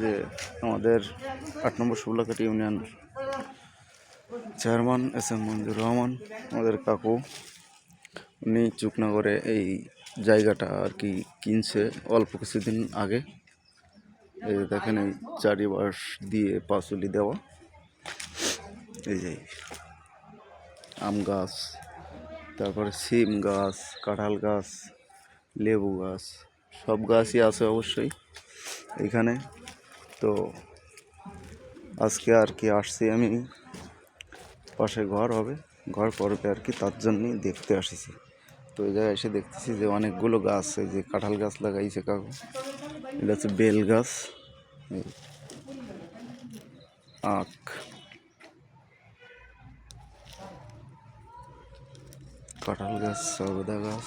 যে আমাদের 8 নম্বর শুভলাকাটি union chairman SM মঞ্জুর রহমান, আমাদের কাকু, উনি চুকনাগরে এই জায়গাটা আর কি কিনছে অল্প কিছুদিন আগে। এই যে দেখেন, এই চারিপাশ দিয়ে পাঁচুলি দেওয়া, এই যে আম গাছ, তারপরে সিম গাছ, কাঁঠাল গাছ, লেবু গাছ, সব গাছই আছে অবশ্যই এইখানে। তো আজকে আর কি আসছি আমি, পাশে ঘর হবে, ঘর করবে আর কি, তার জন্যই দেখতে আসিছি। তো এই জায়গায় এসে দেখতেছি যে অনেকগুলো গাছ, এই যে কাঁঠাল গাছ লাগাইছে কাকু, এটা হচ্ছে বেল গাছ, আখ, কাঁঠাল গাছ, সবেদা গাছ।